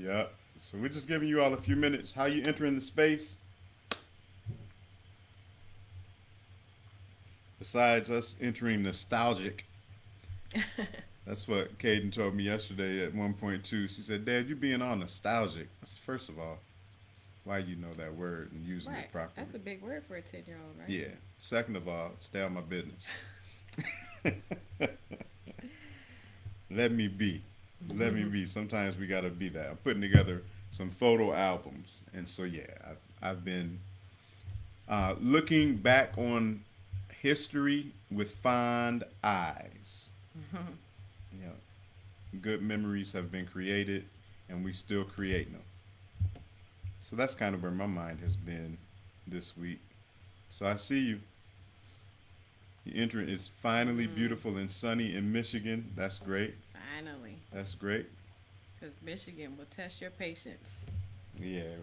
Yeah. So we're just giving you all a few minutes. How you entering the space? Besides us entering nostalgic. That's what Caden told me yesterday at 1.2. She said, Dad, you being all nostalgic. I said, first of all, why you know that word and using it Right. properly. That's a big word for a 10-year-old, right? Yeah. Second of all, stay on my business. Let me be. Let me be. Sometimes we gotta be that. I'm putting together some photo albums, and so yeah, I've been looking back on history with fond eyes. You know, good memories have been created, and we still create them. So that's kind of where my mind has been this week. So I see you. The entrance is finally Mm, beautiful and sunny in Michigan. That's great. finally. That's great. Because Michigan will test your patience. Yeah,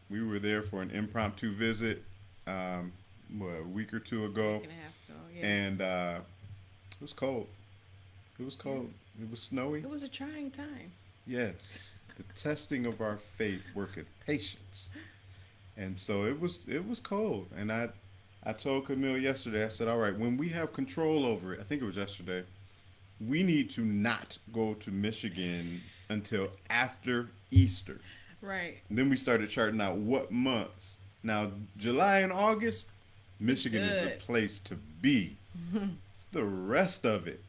we were there for an impromptu visit, um, what, a week or two A week ago, and a half ago, yeah. and it was cold. It was Yeah. cold. It was snowy. It was a trying time. Yes, the testing of our faith worketh patience, and so it was cold. And I told Camille yesterday. I said, all right, when we have control over it, I think it was yesterday. We need to not go to Michigan until after Easter. Right. And then we started charting out what months. Now, July and August, It's Michigan is the good. place to be. It's the rest of it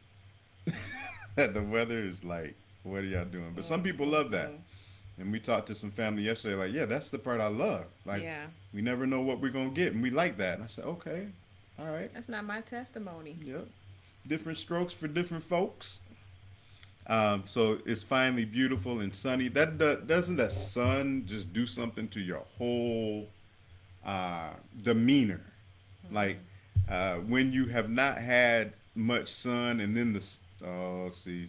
that the weather is like, what are y'all doing? But some people love that. Mm. And we talked to some family yesterday, like, yeah, that's the part I love. Like, Yeah. we never know what we're going to get, and we like that. And I said, okay, all right, That's not my testimony. yep. Different strokes for different folks. So it's finally beautiful and sunny. Doesn't that sun just do something to your whole demeanor? Like when you have not had much sun, and then oh, see,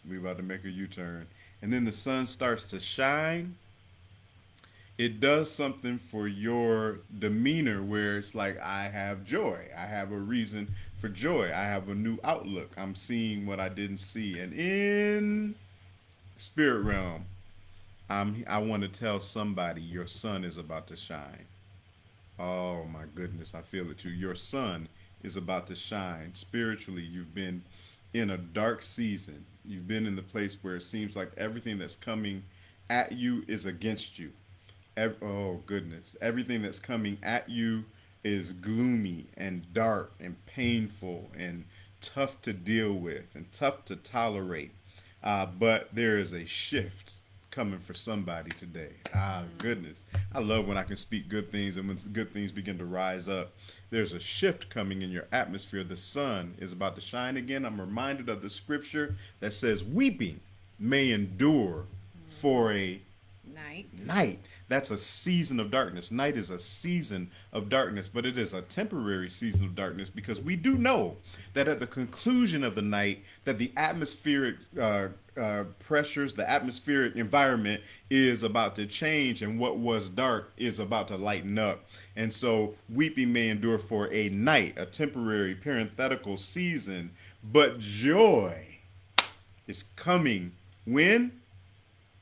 we about to make a U-turn, and then the sun starts to shine. It does something for your demeanor where it's like, I have joy. I have a reason for joy. I have a new outlook. I'm seeing what I didn't see. And in spirit realm, I want to tell somebody your sun is about to shine. Oh my goodness, I feel it too. Your sun is about to shine. Spiritually, you've been in a dark season. You've been in the place where it seems like everything that's coming at you is against you. Oh goodness, everything that's coming at you is gloomy and dark and painful and tough to deal with and tough to tolerate. But there is a shift coming for somebody today. Ah, goodness. I love when I can speak good things and when good things begin to rise up. There's a shift coming in your atmosphere. The sun is about to shine again. I'm reminded of the scripture that says, weeping may endure for a Night. night. That's a season of darkness. Night is a season of darkness, but it is a temporary season of darkness because we do know that at the conclusion of the night, that the atmospheric pressures, the atmospheric environment is about to change, and what was dark is about to lighten up. And so, weeping may endure for a night, a temporary parenthetical season, but joy is coming when?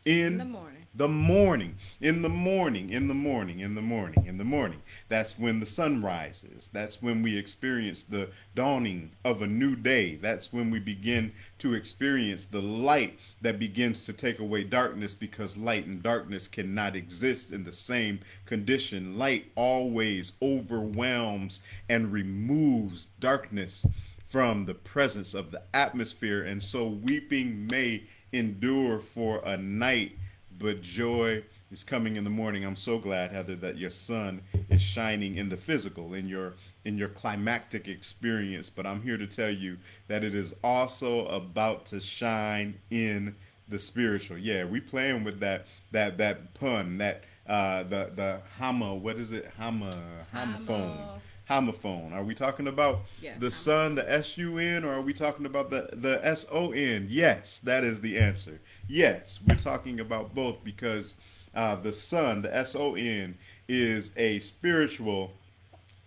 In the In morning. the morning, in the morning, in the morning, in the morning, in the morning. That's when the sun rises. That's when we experience the dawning of a new day. That's when we begin to experience the light that begins to take away darkness, because light and darkness cannot exist in the same condition. Light always overwhelms and removes darkness from the presence of the atmosphere. And so weeping may endure for a night, but joy is coming in the morning. I'm so glad, Heather, that your sun is shining in the physical, in your climactic experience. But I'm here to tell you that it is also about to shine in the spiritual. Yeah, we playing with that pun, that the hama, what is it? Homophone. Hamo. Homophone. Are we talking about Yes, the sun, the sun, or are we talking about the son? Yes, that is the answer. Yes, we're talking about both, because the sun, the son, is a spiritual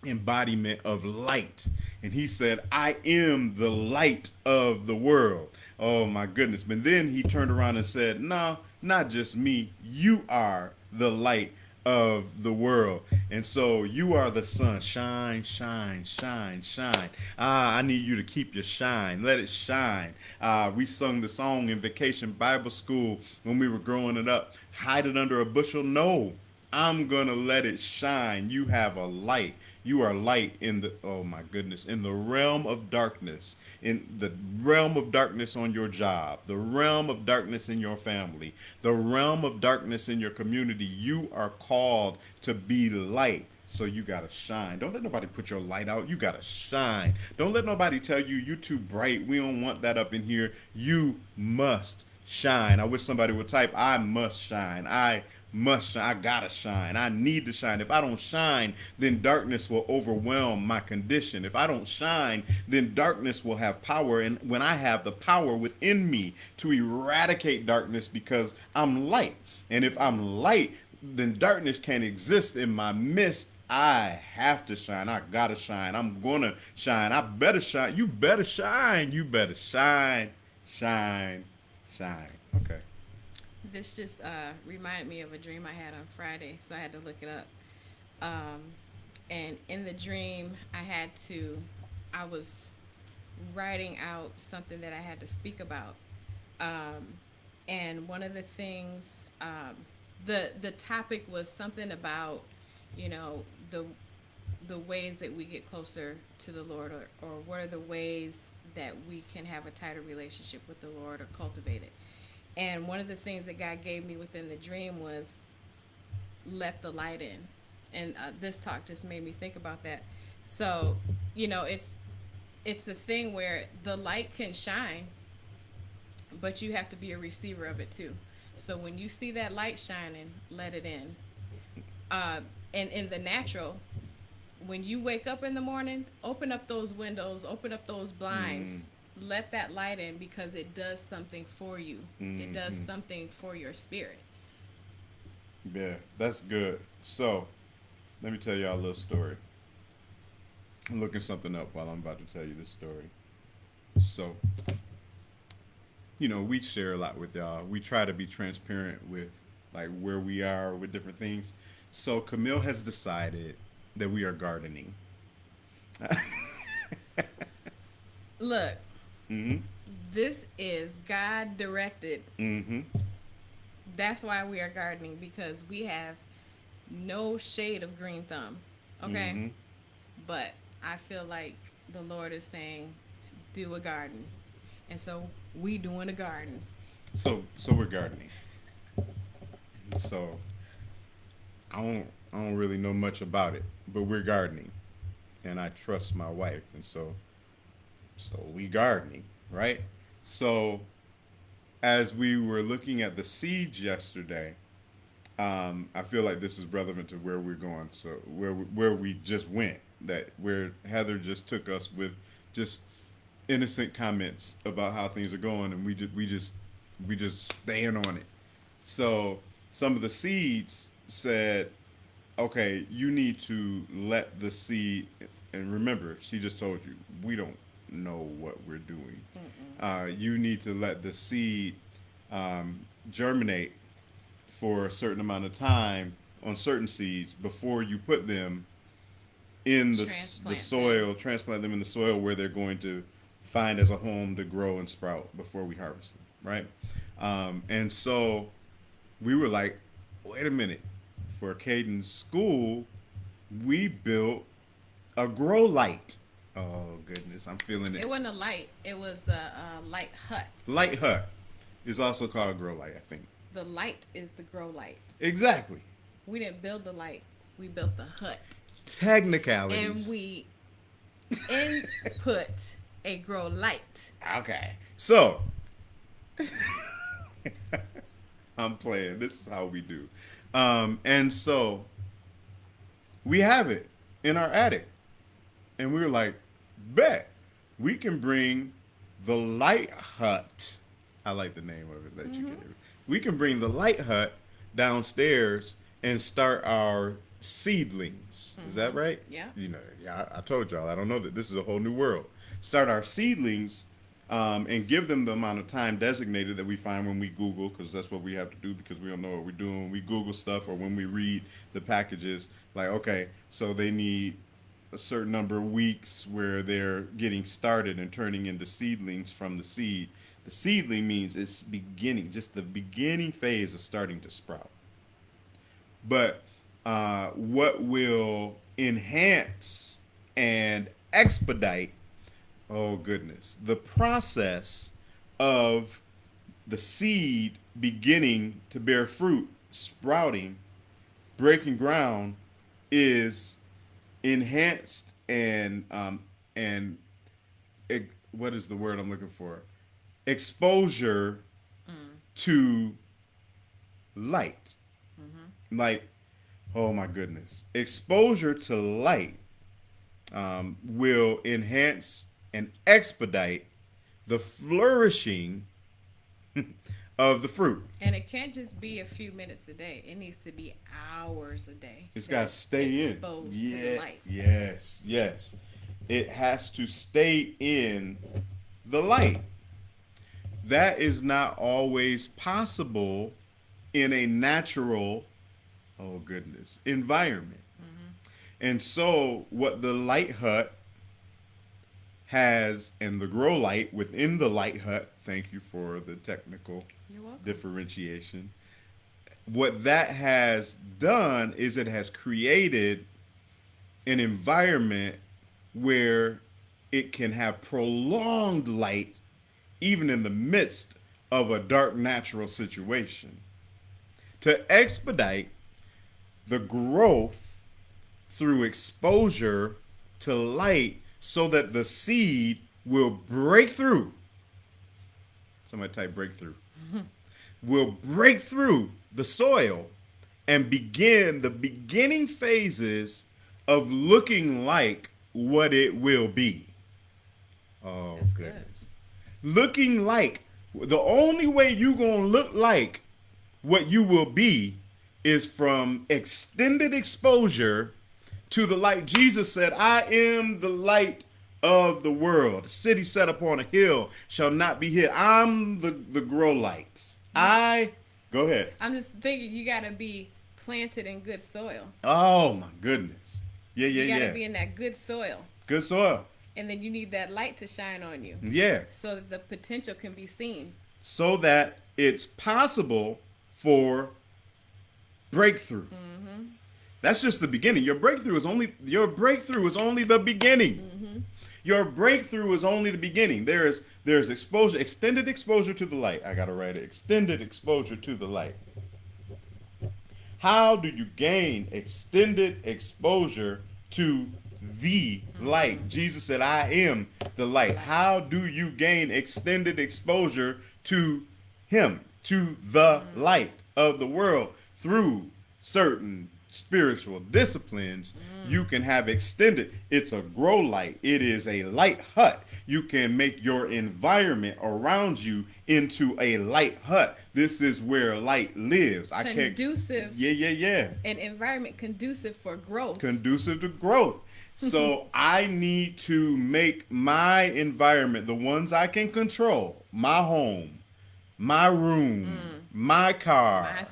embodiment of light. And he said, I am the light of the world. Oh my goodness. But then he turned around and said, no, not just me. You are the light of the world. And so you are the sun. Shine, shine, shine, shine. I need you to keep your shine. Let it shine. We sung the song in Vacation Bible School when we were growing it up. Hide it under a bushel? No. I'm gonna let it shine. You have a light. You are light in the, oh my goodness, in the realm of darkness, in the realm of darkness on your job, the realm of darkness in your family, the realm of darkness in your community. You are called to be light. So you gotta shine. Don't let nobody put your light out. You gotta shine. Don't let nobody tell you you're too bright. We don't want that up in here. You must shine. I wish somebody would type, I must shine. I must shine. I gotta shine. I need to shine. If I don't shine, then darkness will overwhelm my condition. If I don't shine, then darkness will have power. And when I have the power within me to eradicate darkness because I'm light. And if I'm light, then darkness can't exist in my midst. I have to shine. I gotta shine. I'm gonna shine. I better shine. You better shine. You better shine. Shine. Shine. Okay. This just reminded me of a dream I had on Friday, so I had to look it up. Um, and in the dream, I was writing out something that I had to speak about. Um, and one of the things, the topic was something about, you know, the ways that we get closer to the Lord, or what are the ways that we can have a tighter relationship with the Lord or cultivate it. And one of the things that God gave me within the dream was let the light in. And this talk just made me think about that. So, you know, it's the thing where the light can shine, but you have to be a receiver of it too. So when you see that light shining, let it in. And in the natural, when you wake up in the morning, open up those windows, open up those blinds, let that light in, because it does something for you. It does something for your spirit. Yeah, that's good. So, let me tell y'all a little story. I'm looking something up while I'm about to tell you this story. So, you know, we share a lot with y'all. We try to be transparent with like where we are with different things. So, Camille has decided that we are gardening. Look, Mm-hmm. this is God directed. Mm-hmm. That's why we are gardening, because we have no shade of green thumb. Okay? Mm-hmm. But I feel like the Lord is saying, do a garden. And so we doing a garden. So we're gardening. So I don't really know much about it, but we're gardening, and I trust my wife, and so we gardening, right? So as we were looking at the seeds yesterday, I feel like this is relevant to where we're going. So where we just went, that where Heather just took us with just innocent comments about how things are going, and we just stand on it. So some of the seeds said, okay, you need to let the seed, and remember, she just told you, we don't know what we're doing. You need to let the seed germinate for a certain amount of time on certain seeds before you put them in the soil, transplant them in the soil where they're going to find as a home to grow and sprout before we harvest them, right? And so we were like, wait a minute. For Caden's school, we built a grow light. Oh goodness, I'm feeling it. It wasn't a light. It was a light hut. Light hut is also called a grow light, I think. The light is the grow light. Exactly. We didn't build the light. We built the hut. Technicalities. And we input a grow light. Okay. So I'm playing. This is how we do. And so we have it in our attic. And we were like, bet we can bring the light hut. I like the name of it that you gave. We can bring the light hut downstairs and start our seedlings. Is that right? Yeah. You know, yeah, I told y'all, I don't know that this is a whole new world. Start our seedlings and give them the amount of time designated that we find when we Google, because that's what we have to do because we don't know what we're doing when we Google stuff or when we read the packages. Like, okay, so they need a certain number of weeks where they're getting started and turning into seedlings from the seed. The seedling means it's beginning, just the beginning phase of starting to sprout. But what will enhance and expedite, oh goodness, the process of the seed beginning to bear fruit, sprouting, breaking ground is enhanced and what is the word I'm looking for? Exposure to light. Like, oh my goodness, exposure to light will enhance and expedite the flourishing of the fruit. And it can't just be a few minutes a day. It needs to be hours a day. It's got to stay in. Exposed to the light. Yes, yes. It has to stay in the light. That is not always possible in a natural, oh goodness, environment. And so what the light hut has, and the grow light within the light hut, thank you for the technical You're welcome. differentiation. What that has done is it has created an environment where it can have prolonged light even in the midst of a dark natural situation to expedite the growth through exposure to light so that the seed will break through. Somebody type breakthrough. Will break through the soil and begin the beginning phases of looking like what it will be. Oh, That's goodness. good. Looking like, the only way you going to look like what you will be is from extended exposure to the light. Jesus said, I am the light of the world. A city set upon a hill shall not be hid. I'm the grow light. Go ahead. I'm just thinking you got to be planted in good soil. Oh my goodness. Yeah. You got to be in that good soil. Good soil. And then you need that light to shine on you Yeah. so that the potential can be seen. So that it's possible for breakthrough. That's just the beginning. Your breakthrough is only the beginning. Your breakthrough is only the beginning. There's exposure, extended exposure to the light. I gotta write it. Extended exposure to the light. How do you gain extended exposure to the light? Jesus said, I am the light. How do you gain extended exposure to him, to the light of the world? Through certain spiritual disciplines. You can have extended. It's a grow light. It is a light hut. You can make your environment around you into a light hut. This is where light lives. Conducive. Yeah. An environment conducive for growth. Conducive to growth. So I need to make my environment, the ones I can control, my home, my room, my car,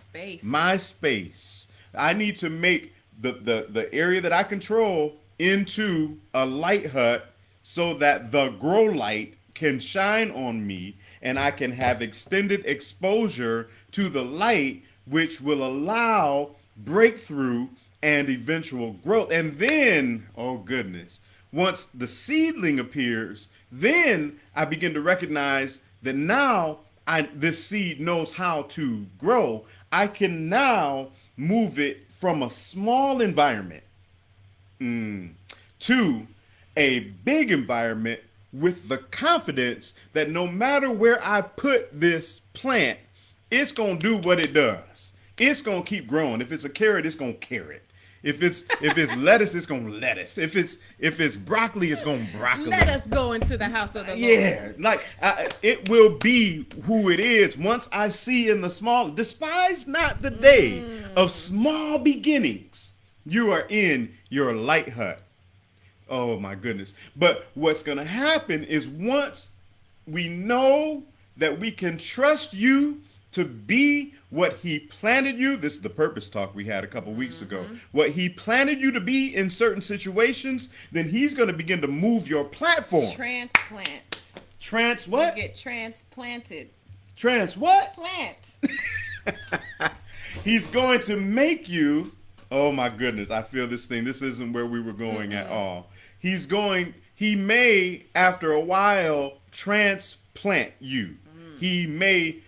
my space. I need to make the area that I control into a light hut so that the grow light can shine on me and I can have extended exposure to the light, which will allow breakthrough and eventual growth. And then, oh goodness, once the seedling appears, then I begin to recognize that now this seed knows how to grow. I can now move it from a small environment to a big environment with the confidence that no matter where I put this plant, it's going to do what it does. It's going to keep growing. If it's a carrot, it's going to carrot. If it's lettuce, it's going to lettuce. If it's broccoli, it's going to broccoli. Let us go into the house of the Lord. Yeah, like it will be who it is once I see in the small. Despise not the day of small beginnings. You are in your light hut. Oh my goodness. But what's going to happen is once we know that we can trust you to be what he planted you. This is the purpose talk we had a couple weeks ago. What he planted you to be in certain situations, then he's going to begin to move your platform. Transplant. Trans what? You get transplanted. Trans what? Plant. He's going to make you. Oh my goodness, I feel this thing. This isn't where we were going at all. He may, after a while, transplant you. He may